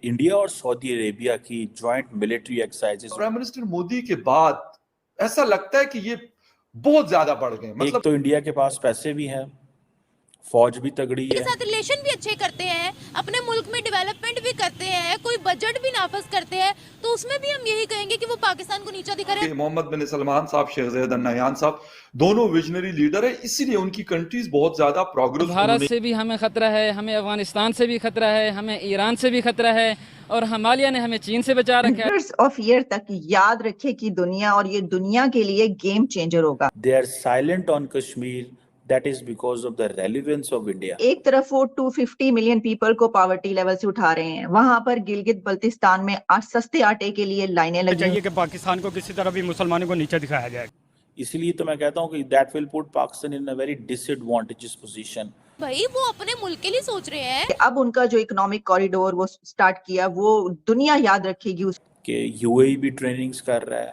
India اور سعودی عربیہ کی joint military exercises prime minister Modi کے بعد ایسا لگتا ہے کہ یہ بہت زیادہ بڑھ گئے. ایک تو انڈیا کے پاس پیسے بھی ہیں, فوج بھی تگڑی کے ہے, ساتھ ریلیشن بھی اچھے کرتے ہیں, اپنے ملک میں ڈیولپمنٹ بھی کرتے ہیں, کوئی بجٹ بھی نافذ کرتے ہیں, تو اس میں بھی ہم یہی کہیں گے کہ وہ پاکستان کو نیچا دکھا رہے ہیں. محمد بن سلمان صاحب, شیخ زاید ال نہیان صاحب دونوں ویژنری لیڈر ہیں, اسی لیے ان کی کنٹریز بہت زیادہ پروگرس. بھارت سے بھی ہمیں خطرہ ہے, ہمیں افغانستان سے بھی خطرہ ہے, ہمیں ایران سے بھی خطرہ ہے, اور ہمالیہ نے ہمیں چین سے بچا رکھا ہے. آف ایئر تک یاد رکھے کہ دنیا, اور یہ دنیا کے لیے گیم چینجر ہوگا. They are silent on Kashmir. That is because of the relevance of India. ایک طرف وہ 250 ملین پیپل کو پاورٹی لیول سے اٹھا رہے ہیں, وہاں پر گلگت بلتستان میں سستے آٹے کے لیے لائنیں لگی. چاہیے کہ پاکستان کو کسی طرح بھی مسلمانوں کو نیچے دکھایا جائے. اس لیے تو میں کہتا ہوں کہ that will put Pakistan in a very disadvantageous position. بھائی وہ اپنے ملک کے لیے سوچ رہے ہیں. اب ان کا جو اکنامک کوریڈور وہ سٹارٹ کیا, وہ دنیا یاد رکھے گی. کہ یو اے بھی ٹریننگز کر رہا ہے,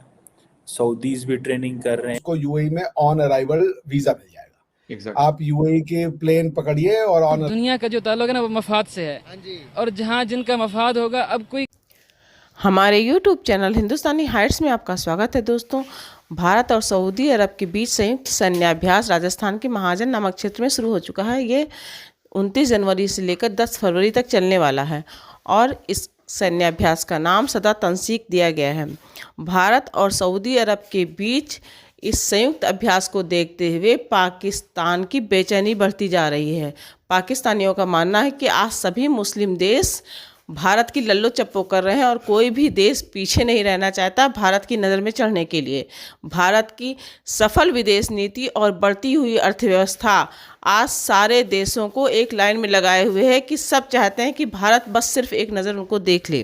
سعودیز بھی ٹریننگ کر رہے ہیں. اس کو یو اے میں آن ارائیول ویزا مل جائے گا. آپ یو اے کے پلین پکڑیے اور آن. دنیا کا جو تعلق ہے نا وہ مفاد سے ہے, اور جہاں جن کا مفاد ہوگا. اب کوئی ہمارے یوٹیوب چینل ہندوستانی ہائٹس میں آپ کا سواگت ہے. دوستوں, بھارت اور سعودی عرب کے بیچ سنیکت سینیہ ابھیاس راجستھان کے مہاجن نامک چھیتر میں شروع ہو چکا ہے. یہ 29 جنوری سے لے کر 10 فروری تک چلنے والا ہے, اور اس سینیہ ابھیاس کا نام سدا تنسیق دیا گیا ہے. بھارت اور سعودی عرب کے بیچ اس سنیکت ابھیاس کو دیکھتے ہوئے پاکستان کی بے چینی بڑھتی جا رہی ہے. پاکستانیوں کا ماننا ہے کہ آج سبھی مسلم دیش بھارت کی للو چپو کر رہے ہیں, اور کوئی بھی دیش پیچھے نہیں رہنا چاہتا بھارت کی نظر میں چڑھنے کے لیے. بھارت کی سفل ودیش نیتی اور بڑھتی ہوئی ارتھ ویوستھا آج سارے دیشوں کو ایک لائن میں لگائے ہوئے ہے کہ سب چاہتے ہیں کہ بھارت بس صرف ایک نظر ان کو دیکھ لے.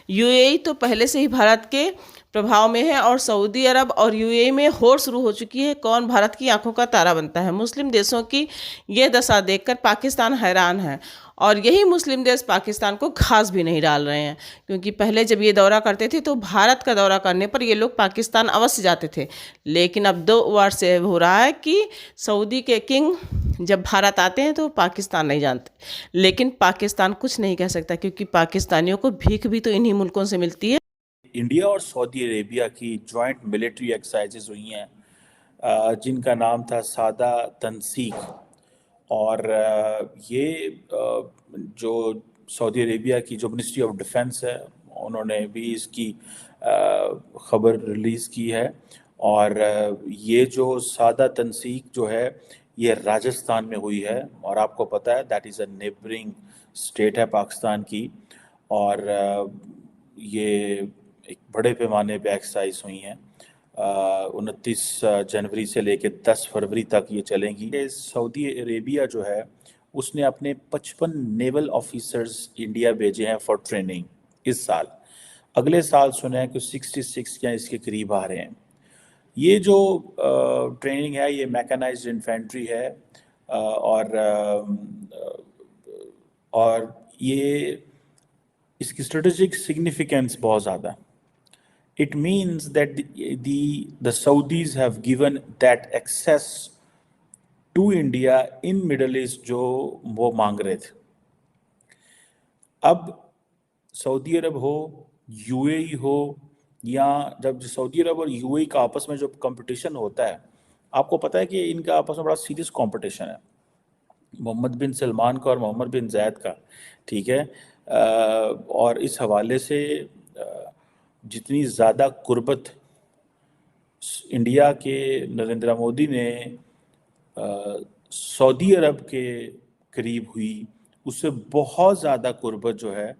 یو اے ای تو پہلے سے ہی بھارت کے پربھاؤ میں ہے, اور سعودی عرب اور یو اے ای میں ہوڑ شروع ہو چکی ہے کون بھارت کی آنکھوں کا تارا بنتا ہے. مسلم دیشوں کی یہ دشا دیکھ کر پاکستان حیران ہے, اور یہی مسلم دیش پاکستان کو گھاس بھی نہیں ڈال رہے ہیں, کیونکہ پہلے جب یہ دورہ کرتے تھے تو بھارت کا دورہ کرنے پر یہ لوگ پاکستان اوشیہ جاتے تھے. لیکن اب 2 بار سے ہو رہا ہے کہ سعودی کے کنگ جب بھارت آتے ہیں تو پاکستان نہیں جانتے. لیکن پاکستان کچھ نہیں کہہ سکتا, کیونکہ پاکستانیوں کو بھیک بھی تو انہی ملکوں سے ملتی ہے. انڈیا اور سعودی عربیہ کی جوائنٹ ملٹری ایکسرسائزز ہوئی ہیں, جن کا نام تھا سادہ تنسیق. اور یہ جو سعودی عربیہ کی جو منسٹری آف ڈیفنس ہے, انہوں نے بھی اس کی خبر ریلیز کی ہے. اور یہ جو سادہ تنسیق جو ہے یہ راجستھان میں ہوئی ہے, اور آپ کو پتہ ہے that is a neighbouring state ہے پاکستان کی. اور یہ ایک بڑے پیمانے پہ ایکسرسائز ہوئی ہیں, 29 جنوری سے لے کے 10 فروری تک یہ چلیں گی. سعودی عربیہ جو ہے اس نے اپنے 55 نیول آفیسرز انڈیا بھیجے ہیں فار ٹریننگ اس سال. اگلے سال سنا ہے کہ 66 یا اس کے قریب آ رہے ہیں. یہ جو ٹریننگ ہے یہ میکانائزڈ انفینٹری ہے, اور یہ اس کی اسٹریٹجک سگنیفیکینس بہت زیادہ ہے. It means that the Saudis have given that access to India in Middle East جو وہ مانگ رہے تھے. اب سعودی عرب ہو, یو اے ای ہو, یا جب سعودی عرب اور یو اے ای کا آپس میں جو کمپٹیشن ہوتا ہے, آپ کو پتہ ہے کہ ان کا آپس میں بڑا سیریس کمپٹیشن ہے, محمد بن سلمان کا اور محمد بن زید کا, ٹھیک ہے. اور اس حوالے سے جتنی زیادہ قربت انڈیا کے نریندر مودی نے سعودی عرب کے قریب ہوئی, اس سے بہت زیادہ قربت جو ہے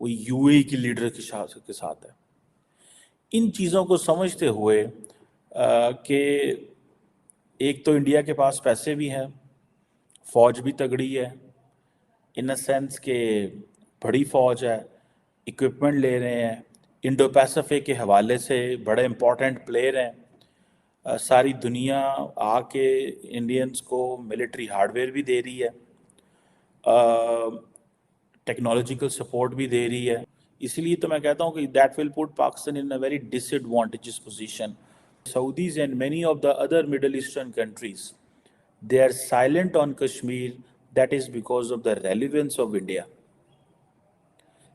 وہ یو اے ای کی لیڈر کے ساتھ ہے. ان چیزوں کو سمجھتے ہوئے کہ ایک تو انڈیا کے پاس پیسے بھی ہیں, فوج بھی تگڑی ہے, ان اے سینس کہ بڑی فوج ہے, اکوپمنٹ لے رہے ہیں, انڈو پیسفک کے حوالے سے بڑے امپورٹنٹ پلیئر ہیں, ساری دنیا آ کے انڈینز کو ملٹری ہارڈ ویئر بھی دے رہی ہے, ٹیکنالوجیکل سپورٹ بھی دے رہی ہے. اس لیے تو میں کہتا ہوں کہ that will put Pakistan in a very disadvantageous position. Saudis and many of the other Middle Eastern countries, they are silent on Kashmir. That is because of the relevance of India.